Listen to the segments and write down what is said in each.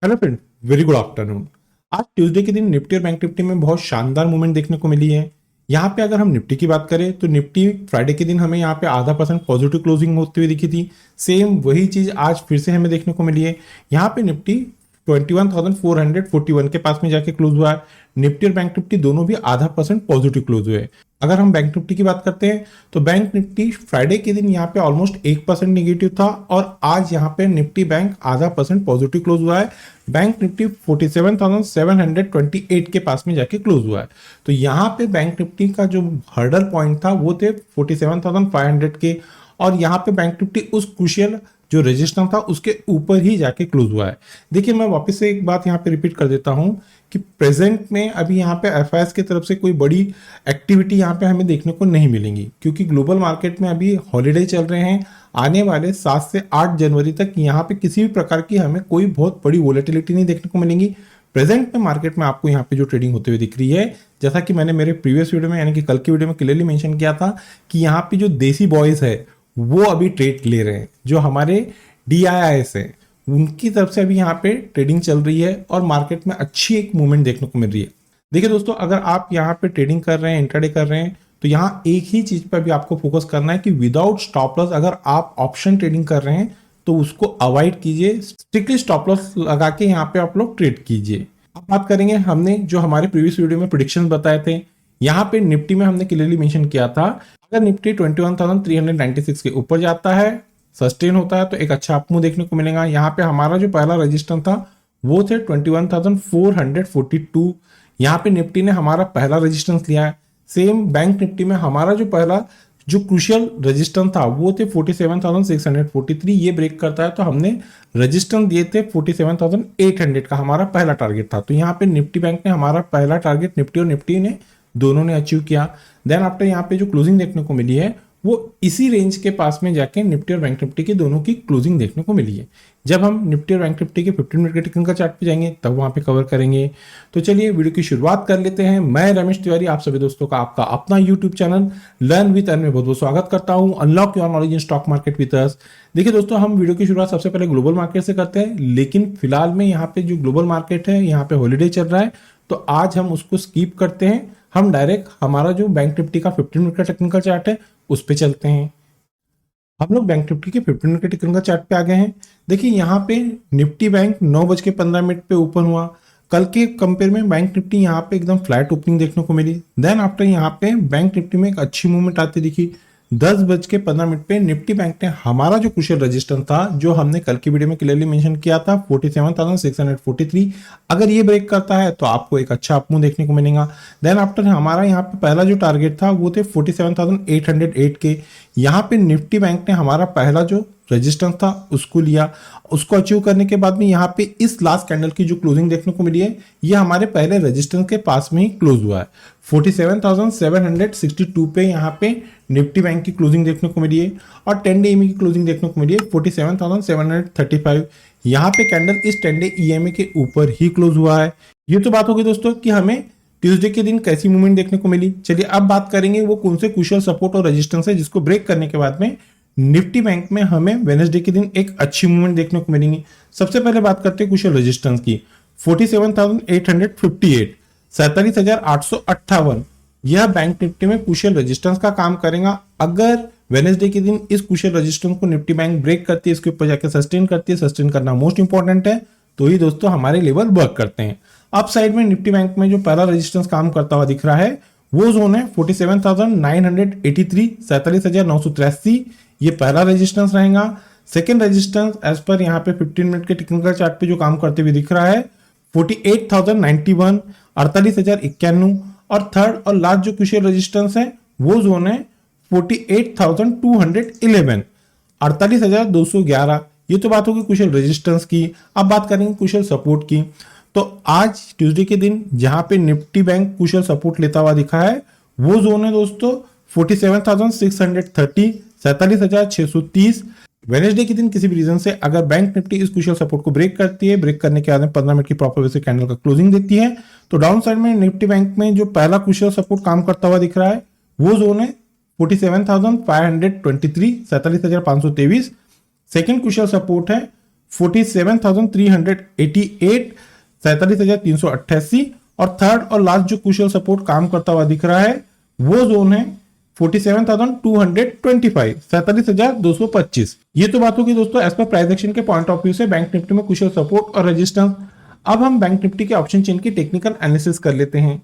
Hello friend, very good afternoon. आज Tuesday के दिन निफ्टी और बैंक निफ्टी में बहुत शानदार मूवमेंट देखने को मिली है। यहाँ पे अगर हम निफ्टी की बात करें तो निफ्टी फ्राइडे के दिन हमें यहाँ पे ½ % पॉजिटिव क्लोजिंग होते हुए दिखी थी। सेम वही चीज आज फिर से हमें देखने को मिली है। यहाँ पे निफ्टी 21,441 के पास में जाके क्लोज हुआ है। निफ्टी और बैंक निफ्टी दोनों भी ½ % पॉजिटिव क्लोज हुए। अगर हम बैंक निफ्टी की बात करते हैं तो बैंक निफ्टी फ्राइडे के दिन यहाँ पे ऑलमोस्ट 1% निगेटिव था और आज यहाँ पे निफ्टी बैंक ½ % पॉजिटिव क्लोज हुआ है। बैंक निफ्टी 47,728 के पास में जाके क्लोज हुआ है। तो यहाँ पे बैंक निफ्टी का जो हर्डल पॉइंट था वो थे 47,500 के, और यहाँ पे बैंक निफ्टी उस क्रूशियल जो रजिस्टर था उसके ऊपर ही जाके क्लोज हुआ है। देखिए, मैं वापस से एक बात यहाँ पे रिपीट कर देता हूँ कि प्रेजेंट में अभी यहाँ पे एफआईएस की तरफ से कोई बड़ी एक्टिविटी यहाँ पे हमें देखने को नहीं मिलेंगी, क्योंकि ग्लोबल मार्केट में अभी हॉलीडे चल रहे हैं। आने वाले 7 से 8 जनवरी तक यहाँ पे किसी भी प्रकार की हमें कोई बहुत बड़ी वोलेटिलिटी नहीं देखने को मिलेंगी। प्रेजेंट में मार्केट में आपको यहाँ पे जो ट्रेडिंग होते हुए दिख रही है, जैसा कि मैंने मेरे प्रीवियस वीडियो में यानी कि कल की वीडियो में क्लियरली मेंशन किया था कि यहाँ पे जो देसी बॉयज है वो अभी ट्रेड ले रहे हैं। जो हमारे DIIs है उनकी तरफ से अभी यहाँ पे ट्रेडिंग चल रही है और मार्केट में अच्छी एक मूवमेंट देखने को मिल रही है। देखिए दोस्तों, अगर आप यहाँ पे ट्रेडिंग कर रहे हैं, इंट्राडे कर रहे हैं, तो यहाँ एक ही चीज पर भी आपको फोकस करना है कि विदाउट स्टॉप लॉस अगर आप ऑप्शन ट्रेडिंग कर रहे हैं तो उसको अवॉइड कीजिए। स्ट्रिक्टली स्टॉप लॉस लगा के यहाँ पे आप लोग ट्रेड कीजिए। अब बात करेंगे, हमने जो हमारे प्रीवियस वीडियो में प्रिडिक्शन बताए थे, यहाँ पे निफ्टी में हमने क्लियरली मेंशन किया था अगर निफ्टी 21,396 के ऊपर जाता है, सस्टेन होता है, तो एक अच्छा अप मूव देखने को मिलेगा। यहाँ पे हमारा जो पहला रजिस्टर था वो थे 21,442। यहाँ पे निफ्टी ने हमारा पहला रेजिस्टेंस लिया है। सेम बैंक निफ्टी में हमारा जो पहला जो क्रूशियल रेजिस्टेंस था वो थे 47,643। ये ब्रेक करता है तो हमने रेजिस्टेंस दिए थे 47,800 का, हमारा पहला टारगेट था। तो यहाँ पे निफ्टी बैंक ने हमारा पहला टारगेट निफ्टी और निफ्टी ने दोनों ने अचीव किया। देन आफ्टर यहाँ पे जो क्लोजिंग देखने को मिली है वो इसी रेंज के पास में जाके निफ्टी और बैंक निफ्टी की दोनों की क्लोजिंग देखने को मिली है। जब हम निफ्टी और बैंक निफ्टी के 15 मिनट के टेक्निकल चार्ट पे जाएंगे तब वहां पे कवर करेंगे। तो चलिए वीडियो की शुरुआत कर लेते हैं। मैं रमेश तिवारी आप सभी दोस्तों का आपका अपना YouTube channel learn with earn में बहुत बहुत स्वागत करता हूं। Unlock your knowledge in stock market with us. देखिए दोस्तों, हम वीडियो की शुरुआत सबसे पहले ग्लोबल मार्केट से करते हैं, लेकिन फिलहाल में यहाँ पे जो ग्लोबल मार्केट है यहाँ पे हॉलीडे चल रहा है तो आज हम उसको स्कीप करते हैं। हम डायरेक्ट हमारा जो बैंक निफ्टी का 15 मिनट का टेक्निकल चार्ट है उस पे चलते हैं। हम लोग बैंक निफ्टी के 15 मिनट के टेक्निकल चार्ट पे आ गए हैं। देखिए, यहाँ पे निफ्टी बैंक 9:15 पे ओपन हुआ। कल के कंपेयर में बैंक निफ्टी यहाँ पे एकदम फ्लैट ओपनिंग देखने को मिली। देन आफ्टर यहाँ पे बैंक निफ्टी में एक अच्छी मूवमेंट आती दिखी। 10:15 पे निफ्टी बैंक ने हमारा जो क्रूशियल रजिस्टर था जो हमने कल की वीडियो में क्लियरली मेंशन किया था 47,643, अगर ये ब्रेक करता है तो आपको एक अच्छा अप मूव देखने को मिलेगा। देन आफ्टर हमारा यहाँ पे पहला जो टारगेट था वो थे 47,808 के। यहाँ पे निफ्टी बैंक ने हमारा पहला जो रेजिस्टेंस था उसको लिया। उसको अचीव करने के बाद में यहाँ पे इस लास्ट कैंडल की जो क्लोजिंग देखने को मिली है ये हमारे पहले रेजिस्टेंस के पास में ही क्लोज हुआ है। 47,762 पे यहाँ पे निफ्टी बैंक की क्लोजिंग देखने को मिली है और 10 डे EMA की क्लोजिंग देखने को मिली है 47,735। यहाँ पे कैंडल इस 10 डे EMA के ऊपर ही क्लोज हुआ है। ये तो बात होगी दोस्तों कि हमें ट्यूसडे के दिन कैसी मूवमेंट देखने को मिली। चलिए अब बात करेंगे वो कौन से क्रूशियल सपोर्ट और रेजिस्टेंस है जिसको ब्रेक करने के बाद में निफ्टी बैंक में हमें वेडनेसडे के दिन एक अच्छी मूवमेंट देखने को मिलेंगी। सबसे पहले बात करते हैं क्रूशियल रेजिस्टेंस की। 47,858, 47,858 यह बैंक निफ्टी में क्रूशियल रेजिस्टेंस का काम करेगा। अगर वेडनेसडे के दिन इस क्रूशियल रेजिस्टेंस को निफ्टी बैंक ब्रेक करती है, इसके ऊपर जाकर सस्टेन करती है, सस्टेन करना मोस्ट इंपॉर्टेंट है, तो ही दोस्तों हमारे लेवल वर्क करते हैं। अप साइड में निफ्टी बैंक में जो पहला रेजिस्टेंस काम करता हुआ दिख रहा है वो जोन है 47,983, 47,983, ये पहला रेजिस्टेंस रहेगा। सेकेंड रेजिस्टेंस एज पर यहाँ पे 15 मिनट के टेक्निकल चार्ट पे जो काम करते हुए दिख रहा है 48,091, 48,091, और थर्ड और लास्ट जो क्रूशियल रेजिस्टेंस है वो जोन है 48,211, 48,211। ये तो बात होगी क्रूशियल रेजिस्टेंस की। अब बात करेंगे क्रूशियल सपोर्ट की। तो आज ट्यूसडे के दिन जहां पे निफ्टी बैंक क्रूशियल सपोर्ट लेता हुआ दिखा है वो जोन है दोस्तों 47,630, 47,630। वेडनेसडे के दिन किसी भी रीजन से अगर बैंक निफ्टी इस क्रूशियल सपोर्ट को ब्रेक करती है, ब्रेक करने के बाद में 15 मिनट की प्रॉपर वे से कैंडल का क्लोजिंग देती है, तो डाउन साइड में निफ्टी बैंक में जो पहला क्रूशियल सपोर्ट काम करता हुआ दिख रहा है वो जोन है 47,523, 47,523। सेकेंड क्रूशियल सपोर्ट है 47,388, 47,388, और थर्ड और लास्ट जो क्रूशियल सपोर्ट काम करता हुआ दिख रहा है वो जोन है 47,225, 47,225। ये तो बात होगी दोस्तों एज पर प्राइस एक्शन के पॉइंट ऑफ व्यू से बैंक निफ्टी में क्रूशियल सपोर्ट और रेजिस्टेंस। अब हम बैंक निफ्टी के ऑप्शन चेन की टेक्निकल एनालिसिस कर लेते हैं।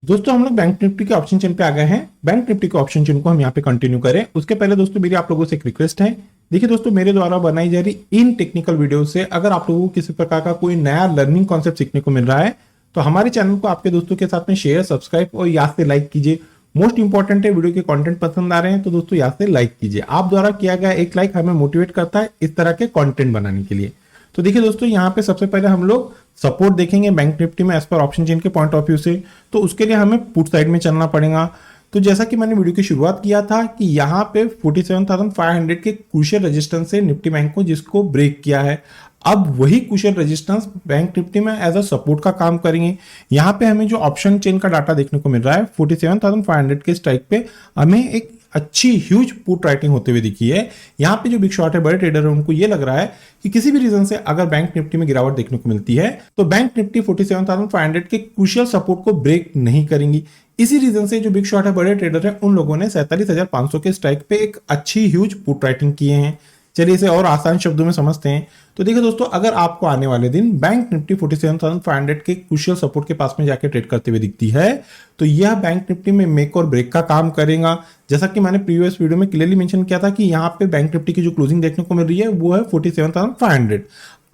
दोस्तों हम लोग बैंक निफ्टी के ऑप्शन चेन पे आ गए हैं। बैंक निफ्टी के ऑप्शन चेन को हम यहाँ पे कंटिन्यू करें उसके पहले दोस्तों मेरी आप लोगों से एक रिक्वेस्ट है। देखिए दोस्तों, मेरे द्वारा बनाई जा रही इन टेक्निकल वीडियो से अगर आप लोगों को किसी प्रकार का कोई नया लर्निंग कॉन्सेप्ट सीखने को मिल रहा है तो हमारे चैनल को आपके दोस्तों के साथ में शेयर, सब्सक्राइब और याद से लाइक कीजिए। मोस्ट इंपॉर्टेंट है, वीडियो के कंटेंट पसंद आ रहे हैं तो दोस्तों याद से लाइक कीजिए। आप द्वारा किया गया एक लाइक हमें मोटिवेट करता है इस तरह के कंटेंट बनाने के लिए। तो देखिए दोस्तों, यहाँ पे सबसे पहले हम लोग सपोर्ट देखेंगे बैंक निफ्टी में एज पर ऑप्शन चेन के पॉइंट ऑफ व्यू से। तो उसके लिए हमें पुट साइड में चलना पड़ेगा। तो जैसा कि मैंने वीडियो की शुरुआत किया था कि यहाँ पे 47,500 के क्रूशियल रेजिस्टेंस से निफ्टी बैंक को जिसको ब्रेक किया है, अब वही क्रूशियल रेजिस्टेंस बैंक निफ्टी में एज अ सपोर्ट का काम करेंगे। यहाँ पे हमें जो ऑप्शन चेन का डाटा देखने को मिल रहा है 47,500 के स्ट्राइक पे हमें एक अच्छी ह्यूज पुट राइटिंग होते हुए दिखी है। यहाँ पे जो बिग शॉट है, बड़े ट्रेडर है, उनको ये लग रहा है कि किसी भी रीजन से अगर बैंक निफ्टी में गिरावट देखने को मिलती है तो बैंक निफ्टी 47,500 के क्रूशियल सपोर्ट को ब्रेक नहीं करेंगी। इसी रीजन से जो बिग शॉट है, बड़े ट्रेडर है, उन लोगों ने 47,500 के स्ट्राइक पे एक अच्छी ह्यूज पुट राइटिंग किए हैं। चलिए इसे और आसान शब्दों में समझते हैं। तो देखिए दोस्तों, अगर आपको आने वाले दिन बैंक निफ्टी 47,500 के क्रूशियल सपोर्ट के पास में जाके ट्रेड करते हुए दिखती है तो यह बैंक निफ्टी में मेक और ब्रेक का काम करेगा। जैसा कि मैंने प्रीवियस वीडियो में क्लियरली मेंशन किया था कि यहाँ पे बैंक निफ्टी की जो क्लोजिंग देखने को मिल रही है वो है 47,500।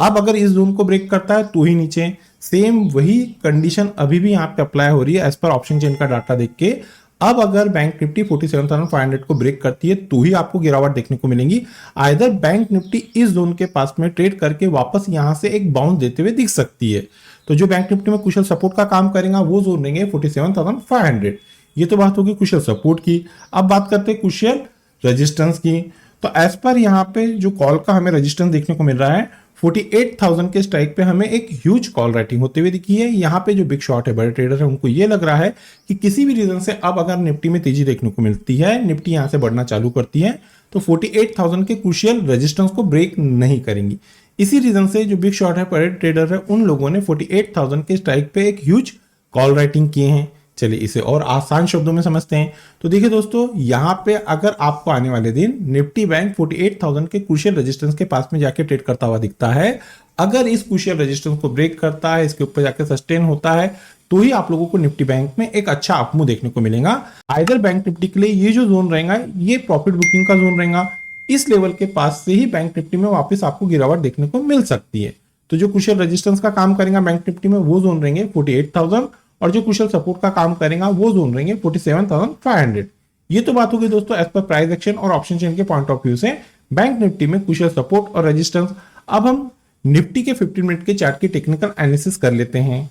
अब अगर इस जोन को ब्रेक करता है तो ही नीचे, सेम वही कंडीशन अभी भी यहाँ पे अप्लाई हो रही है एज पर ऑप्शन चेन का डाटा देख के। अब अगर बैंक निफ्टी 47,500 को ब्रेक करती है तो ही आपको गिरावट देखने को मिलेंगी। आइदर बैंक निफ्टी इस जोन के पास में ट्रेड करके वापस यहां से एक बाउंस देते हुए दिख सकती है। तो जो बैंक निफ्टी में कुशल सपोर्ट का काम करेगा वो जोन रहेंगे 47,500। ये तो बात होगी कुशल सपोर्ट की। अब बात करते हैं कुशल रेजिस्टेंस की। तो एज पर यहाँ पे जो कॉल का हमें रेजिस्टेंस देखने को मिल रहा है 48,000 के स्ट्राइक पे हमें एक ह्यूज कॉल राइटिंग होते हुए दिखी है। यहाँ पे जो बिग शॉट है, बड़े ट्रेडर है, उनको ये लग रहा है कि किसी भी रीजन से अब अगर निफ्टी में तेजी देखने को मिलती है, निफ्टी यहाँ से बढ़ना चालू करती है तो 48,000 के क्रूशियल रेजिस्टेंस को ब्रेक नहीं करेंगी। इसी रीजन से जो बिग शॉट है, बड़े ट्रेडर है, उन लोगों ने 48,000 के स्ट्राइक पे एक ह्यूज कॉल राइटिंग किए हैं। चलिए इसे और आसान शब्दों में समझते हैं। तो देखिए दोस्तों, यहाँ पे अगर आपको आने वाले दिन निफ्टी बैंक 48,000 के क्रूशियल रेजिस्टेंस के पास में जाके ट्रेड करता हुआ दिखता है, अगर इस क्रूशियल रेजिस्टेंस को ब्रेक करता है, इसके ऊपर जाके सस्टेन होता है तो ही आप लोगों को निफ्टी बैंक में एक अच्छा अपमूव देखने को मिलेगा। आइदर बैंक निफ्टी के लिए ये जो जोन रहेगा ये प्रॉफिट बुकिंग का जोन रहेगा। इस लेवल के पास से ही बैंक निफ्टी में वापस आपको गिरावट देखने को मिल सकती है। तो जो क्रूशियल रेजिस्टेंस का काम करेगा बैंक निफ्टी में वो जोन रहेंगे 48,000 और जो कुशल सपोर्ट का काम करेगा वो जोन रहेंगे 47,500। ये तो बात होगी दोस्तों एज पर प्राइस एक्शन और ऑप्शन चेन के पॉइंट ऑफ व्यू से बैंक निफ्टी में कुशल सपोर्ट और रेजिस्टेंस। अब हम निफ्टी के 15 मिनट के चार्ट की टेक्निकल एनालिसिस कर लेते हैं।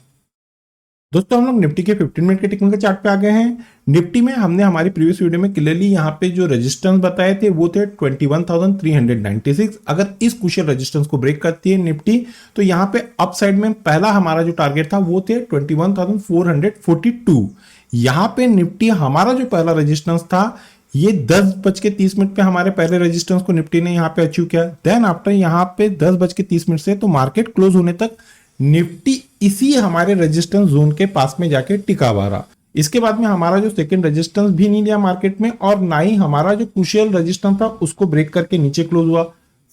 दोस्तों हम लोग निफ्टी के 15 मिनट के टेक्निकल चार्ट पे आ गए हैं। निफ्टी में हमने हमारी प्रीवियस वीडियो में क्लियरली यहाँ पे जो रेजिस्टेंस बताए थे वो थे 21,396। अगर इस क्रूशियल रेजिस्टेंस को ब्रेक करती है निफ्टी तो यहाँ पे अप साइड में पहला हमारा जो टारगेट था वो थे 21,442। यहाँ पे निफ्टी हमारा जो पहला रेजिस्टेंस था ये 10:30 पे हमारे पहले रेजिस्टेंस को निफ्टी ने यहाँ पे अचीव किया। देन आफ्टर यहाँ पे 10:30 से तो मार्केट क्लोज होने तक निफ्टी इसी हमारे रेजिस्टेंस जोन के पास में जाके टिका हुआ रहा। इसके बाद में हमारा जो सेकंड रेजिस्टेंस भी नहीं लिया मार्केट में और ना ही हमारा जो क्रूशियल रेजिस्टेंस था उसको ब्रेक करके नीचे क्लोज हुआ।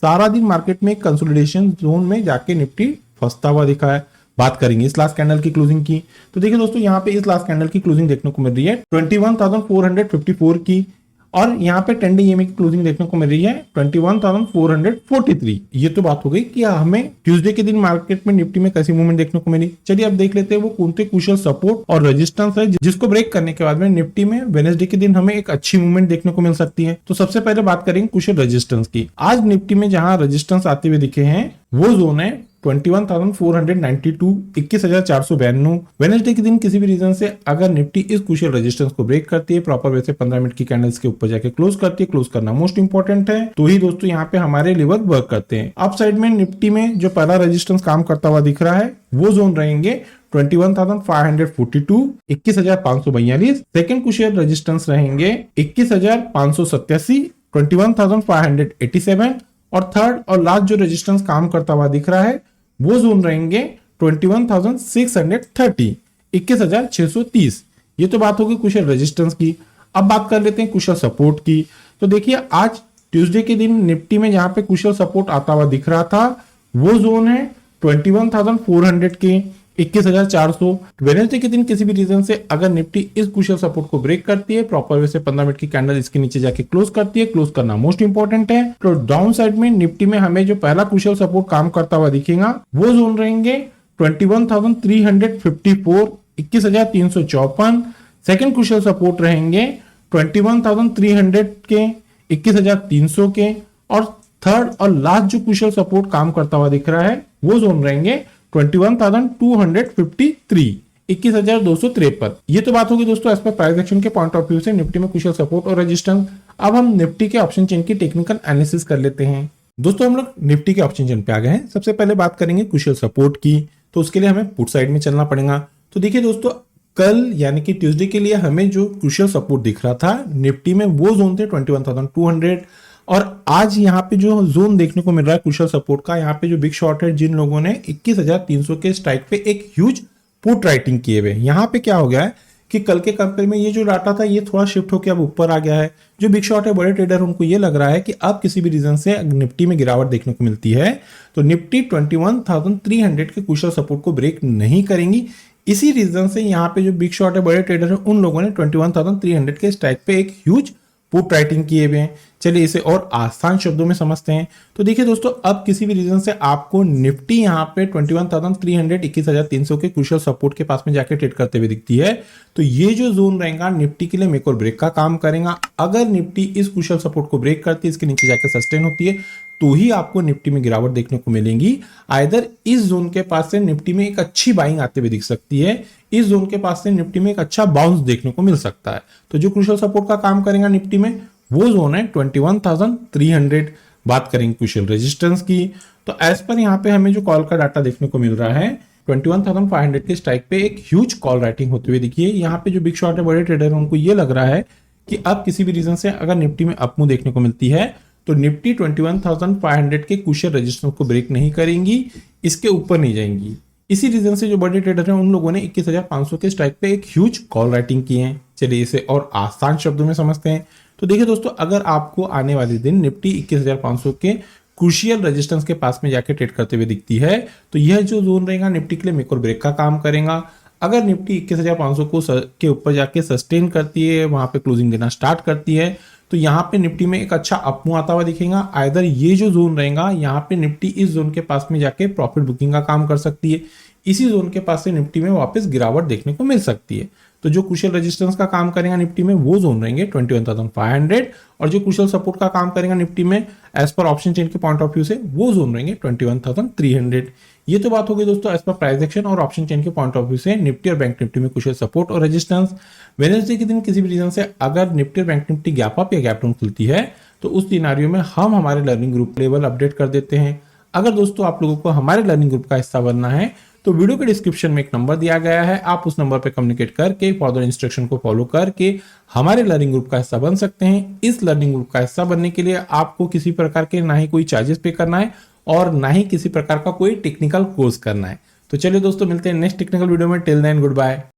सारा दिन मार्केट में कंसोलिडेशन जोन में जाके निफ्टी फंसता हुआ दिखा है। बात करेंगे इस लास्ट कैंडल की क्लोजिंग की। तो देखिए दोस्तों, यहाँ पे इस लास्ट कैंडल की क्लोजिंग देखने को मिल रही है 21,454 की और यहाँ पे 10 डे ईएमए की क्लोजिंग देखने को मिल रही है 21,443। ये तो बात हो गई कि हमें ट्यूसडे के दिन मार्केट में निफ्टी में कैसी मूवमेंट देखने को मिली। चलिए अब देख लेते हैं वो कौन से क्रूशियल सपोर्ट और रेजिस्टेंस है जिसको ब्रेक करने के बाद में निफ्टी में वेडनेसडे के दिन हमें एक अच्छी मूवमेंट देखने को मिल सकती है। तो सबसे पहले बात करेंगे क्रूशियल रेजिस्टेंस की। आज निफ्टी में जहां रेजिस्टेंस आते हुए दिखे हैं वो जोन है 21,492, 21,492। वेडनेसडे के दिन किसी भी रीजन से अगर निफ्टी इस क्रूशियल रेजिस्टेंस को ब्रेक करती है, प्रॉपर वे से 15 मिनट की कैंडल्स के ऊपर जाके क्लोज करती है, क्लोज करना मोस्ट इंपॉर्टेंट है, तो ही दोस्तों यहाँ पे हमारे लेवल वर्क करते हैं। अप साइड में निफ्टी में जो पहला रेजिस्टेंस काम करता हुआ दिख रहा है वो जोन रहेंगे 21,542, 21,542। सेकेंड क्रूशियल रेजिस्टेंस रहेंगे 21,587, 21,587 और थर्ड और लास्ट जो रेजिस्टेंस काम करता हुआ दिख रहा है वो जोन रहेंगे 21,630, 21,630। ये तो बात होगी कुशल रेजिस्टेंस की। अब बात कर लेते हैं कुशल सपोर्ट की। तो देखिए आज ट्यूसडे के दिन निफ्टी में जहां पे कुशल सपोर्ट आता हुआ दिख रहा था वो जोन है 21,400 के, 21,400। वेडनेसडे के दिन किसी भी रीजन से अगर निफ्टी इस कुशल सपोर्ट को ब्रेक करती है, प्रॉपर वे से 15 मिनट की कैंडल इसके नीचे जाके क्लोज करती है, क्लोज करना मोस्ट इंपॉर्टेंट है। तो डाउन साइड में निफ्टी में हमें जो पहला कुशल सपोर्ट काम करता हुआ दिखेगा वो जोन रहेंगे 21,354, 21,354। सेकेंड कुशल सपोर्ट रहेंगे 21,300 के, 21,300 के। और थर्ड और लास्ट जो कुशल सपोर्ट काम करता हुआ दिख रहा है वो जोन रहेंगे 21,253, 21,253। ये तो बात होगी दोस्तों एज पर प्राइस एक्शन के पॉइंट ऑफ व्यू से निफ्टी में कुशल सपोर्ट और रेजिस्टेंस। अब हम निफ्टी के ऑप्शन चेन की टेक्निकल एनालिसिस कर लेते हैं। दोस्तों हम लोग निफ्टी के ऑप्शन चेन पे आ गए हैं। सबसे पहले बात करेंगे कुशल सपोर्ट की, तो उसके लिए हमें पुट साइड में चलना पड़ेगा। तो देखिए दोस्तों कल यानी कि ट्यूसडे के लिए हमें जो क्रूशियल सपोर्ट दिख रहा था निफ्टी में वो जोन थे 21,200। और आज यहाँ पे जो जोन देखने को मिल रहा है क्रूशियल सपोर्ट का, यहाँ पे जो बिग शॉट है जिन लोगों ने 21,300 के स्ट्राइक पे एक ह्यूज पुट राइटिंग किए हुए, यहाँ पे क्या हो गया है कि कल के कंपेयर में ये जो डाटा था ये थोड़ा शिफ्ट होकर अब ऊपर आ गया है। जो बिग शॉट है बड़े ट्रेडर उनको ये लग रहा है कि अब किसी भी रीजन से निफ्टी में गिरावट देखने को मिलती है तो निफ्टी 21,300 के क्रूशियल सपोर्ट को ब्रेक नहीं करेंगी। इसी रीजन से यहाँ पे जो बिग शॉट है बड़े ट्रेडर है उन लोगों ने 21,300 के स्ट्राइक पे एक ह्यूज पुट राइटिंग किए हुए हैं। चलिए इसे और आसान शब्दों में समझते हैं। तो देखिए दोस्तों अब किसी भी रीजन से आपको निफ्टी यहाँ पे 21,300, 21,300 के क्रूशियल सपोर्ट के पास में जाके ट्रेड करते हुए दिखती है तो ये जो जोन रहेगा निफ्टी के लिए मेक और ब्रेक का काम करेगा। अगर निफ्टी इस क्रूशियल सपोर्ट को ब्रेक करती है, इसके नीचे जाकर सस्टेन होती है तो ही आपको निफ्टी में गिरावट देखने को मिलेगी। आइदर इस जोन के पास से निफ्टी में एक अच्छी बाइंग आते हुए दिख सकती है, इस जोन के पास से निफ्टी में एक अच्छा बाउंस देखने को मिल सकता है। तो जो क्रूशियल सपोर्ट का काम करेगा निफ्टी में वो जोन है 21,300। बात करेंगे क्रूशियल रेजिस्टेंस की तो एज पर यहाँ पे हमें जो कॉल का डाटा देखने को मिल रहा है 21,500 के स्ट्राइक पे एक ह्यूज कॉल राइटिंग होते हुए दिखी है। यहाँ पे जो बिग शॉट है बड़े ट्रेडर उनको ये लग रहा है कि अब किसी भी रीजन से अगर निफ्टी में अपमूव देखने को मिलती है तो निफ्टी 21,500 के क्रूशियल रेजिस्टेंस को ब्रेक नहीं करेंगी, इसके ऊपर नहीं जाएंगी। इसी रीजन से जो बड़े ट्रेडर हैं उन लोगों ने 21,500 के स्ट्राइक पे एक ह्यूज कॉल राइटिंग की है। चलिए इसे और आसान शब्दों में समझते हैं। तो देखिए दोस्तों अगर आपको आने वाले दिन निफ्टी 21,500 के क्रूशियल रेजिस्टेंस के पास में जाके ट्रेड करते हुए दिखती है तो यह जो जोन रहेगा निफ्टी के लिए मेक और ब्रेक का काम करेगा। अगर निफ्टी 21,500 को के ऊपर जाके सस्टेन करती है, वहां पे क्लोजिंग देना स्टार्ट करती है तो यहाँ पे निफ्टी में एक अच्छा अपमूव आता हुआ दिखेगा। आइदर ये जो जोन रहेगा यहाँ पे निफ्टी इस जोन के पास में जाके प्रॉफिट बुकिंग का काम कर सकती है, इसी जोन के पास से निफ्टी में वापस गिरावट देखने को मिल सकती है। तो जो क्रूशियल रेजिस्टेंस का काम करेगा निफ्टी में वो जोन रहेंगे 21,500 और जो क्रूशियल सपोर्ट का काम करेगा निफ्टी में एज पर ऑप्शन चेन के पॉइंट ऑफ व्यू से वो जोन रहेंगे 21,300। ये तो बात हो गई दोस्तों एज पर प्राइस एक्शन और ऑप्शन चेन के पॉइंट ऑफ व्यू से निफ्टी और बैंक निफ्टी में क्रूशियल सपोर्ट और रेजिस्टेंस। वेडनेसडे के दिन किसी भी रीजन से अगर निफ्टी और बैंक निफ्टी गैप अप या गैप डाउन खुलती है तो उस सिनेरियो में हम हमारे लर्निंग ग्रुप लेवल अपडेट कर देते हैं। अगर दोस्तों आप लोगों को हमारे लर्निंग ग्रुप का हिस्सा बनना है तो वीडियो के डिस्क्रिप्शन में एक नंबर दिया गया है, आप उस नंबर पे कम्युनिकेट करके फर्दर इंस्ट्रक्शन को फॉलो करके हमारे लर्निंग ग्रुप का हिस्सा बन सकते हैं। इस लर्निंग ग्रुप का हिस्सा बनने के लिए आपको किसी प्रकार के ना ही कोई चार्जेस पे करना है और ना ही किसी प्रकार का कोई टेक्निकल कोर्स करना है। तो चलिए दोस्तों मिलते हैं नेक्स्ट टेक्निकल वीडियो में। Till then good bye.